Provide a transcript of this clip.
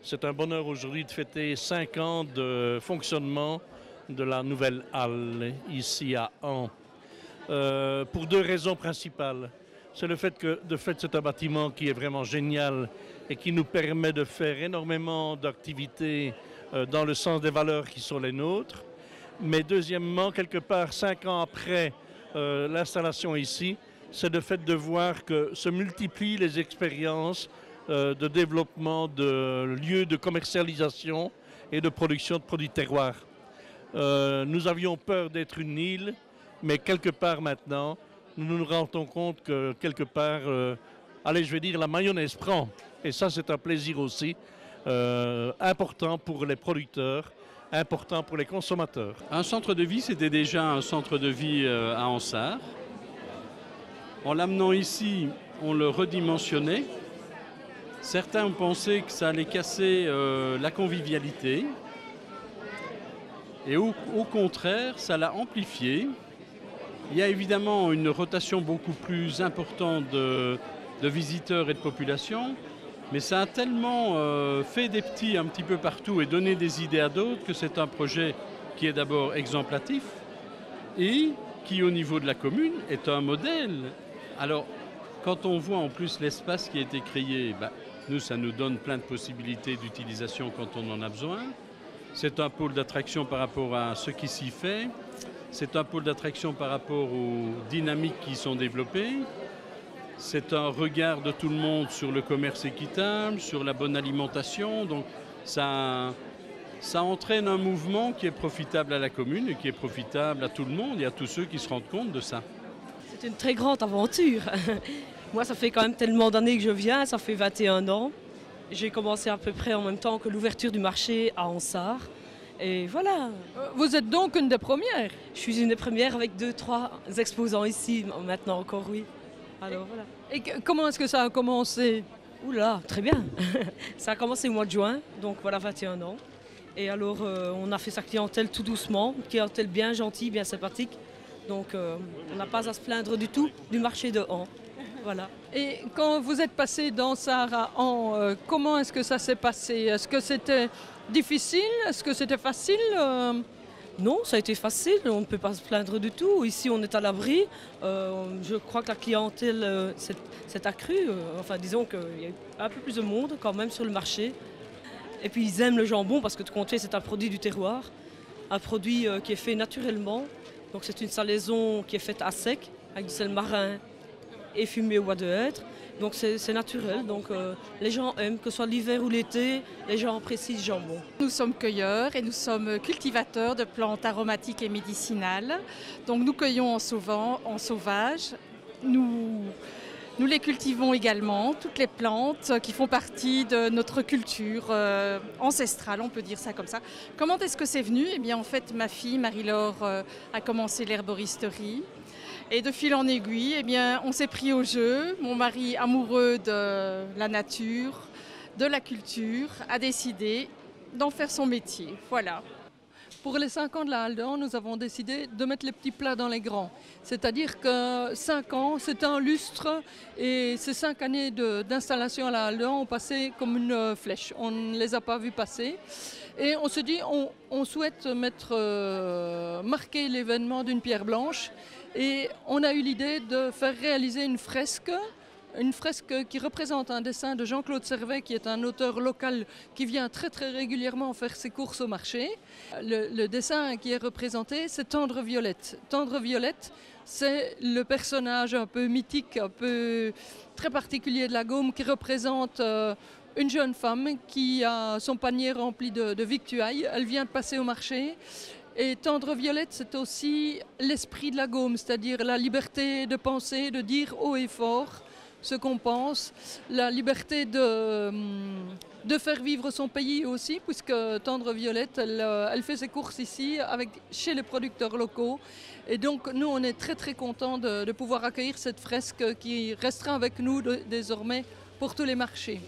C'est un bonheur aujourd'hui de fêter 5 ans de fonctionnement de la nouvelle halle ici à An. Pour 2 raisons principales. C'est le fait que c'est un bâtiment qui est vraiment génial et qui nous permet de faire énormément d'activités dans le sens des valeurs qui sont les nôtres. Mais deuxièmement, quelque part, 5 ans après l'installation ici, c'est le fait de voir que se multiplient les expériences de développement de lieux de commercialisation et de production de produits terroirs. Nous avions peur d'être une île, mais quelque part maintenant, nous nous rendons compte que quelque part, la mayonnaise prend. Et ça, c'est un plaisir aussi important pour les producteurs, important pour les consommateurs. Un centre de vie, c'était déjà un centre de vie à Ansart. En l'amenant ici, on le redimensionnait. Certains ont pensé que ça allait casser la convivialité. Et au contraire, ça l'a amplifié. Il y a évidemment une rotation beaucoup plus importante de visiteurs et de population, mais ça a tellement fait des petits un petit peu partout et donné des idées à d'autres que c'est un projet qui est d'abord exemplatif et qui, au niveau de la commune, est un modèle. Alors, quand on voit en plus l'espace qui a été créé, nous, ça nous donne plein de possibilités d'utilisation quand on en a besoin. C'est un pôle d'attraction par rapport à ce qui s'y fait. C'est un pôle d'attraction par rapport aux dynamiques qui sont développées. C'est un regard de tout le monde sur le commerce équitable, sur la bonne alimentation. Donc ça entraîne un mouvement qui est profitable à la commune et qui est profitable à tout le monde et à tous ceux qui se rendent compte de ça. C'est une très grande aventure. Moi, ça fait quand même tellement d'années que je viens, ça fait 21 ans. J'ai commencé à peu près en même temps que l'ouverture du marché à Ansart. Et voilà. Vous êtes donc une des premières? Je suis une des premières avec 2-3 exposants ici, maintenant encore, oui. Alors voilà. Et comment est-ce que ça a commencé? Oula, très bien. Ça a commencé au mois de juin, donc voilà, 21 ans. Et alors, on a fait sa clientèle tout doucement, une clientèle bien gentille, bien sympathique. Donc, on n'a pas à se plaindre du tout du marché de An. Voilà. Et quand vous êtes passé d'Ansart à An, comment est-ce que ça s'est passé? Est-ce que c'était difficile? Est-ce que c'était facile? Non, ça a été facile, on ne peut pas se plaindre du tout. Ici, on est à l'abri. Je crois que la clientèle s'est accrue. Enfin, disons qu'il y a eu un peu plus de monde quand même sur le marché. Et puis, ils aiment le jambon parce que tout compte fait, c'est un produit du terroir. Un produit qui est fait naturellement. Donc, c'est une salaison qui est faite à sec, avec du sel marin et fumé au bois de hêtre. Donc c'est naturel, donc les gens aiment, que ce soit l'hiver ou l'été, les gens apprécient le jambon. Nous sommes cueilleurs et nous sommes cultivateurs de plantes aromatiques et médicinales. Donc nous cueillons en sauvage. Nous les cultivons également, toutes les plantes qui font partie de notre culture ancestrale, on peut dire ça comme ça. Comment est-ce que c'est venu? Eh bien en fait ma fille Marie-Laure a commencé l'herboristerie. Et de fil en aiguille, eh bien, on s'est pris au jeu. Mon mari, amoureux de la nature, de la culture, a décidé d'en faire son métier. Voilà. Pour les 5 ans de la Halle d'An, nous avons décidé de mettre les petits plats dans les grands. C'est-à-dire que 5 ans, c'est un lustre et ces 5 années d'installation à la Halle d'An ont passé comme une flèche. On ne les a pas vus passer. Et on se dit, on souhaite marquer l'événement d'une pierre blanche. Et on a eu l'idée de faire réaliser une fresque qui représente un dessin de Jean-Claude Servet, qui est un auteur local qui vient très très régulièrement faire ses courses au marché. Le dessin qui est représenté, c'est Tendre Violette. Tendre Violette, c'est le personnage un peu mythique, un peu très particulier de la Gaume, qui représente une jeune femme qui a son panier rempli de victuailles. Elle vient de passer au marché. Et Tendre Violette, c'est aussi l'esprit de la Gaume, c'est-à-dire la liberté de penser, de dire haut et fort ce qu'on pense, la liberté de faire vivre son pays aussi, puisque Tendre Violette, elle fait ses courses ici chez les producteurs locaux. Et donc nous, on est très très contents de pouvoir accueillir cette fresque qui restera avec nous désormais pour tous les marchés.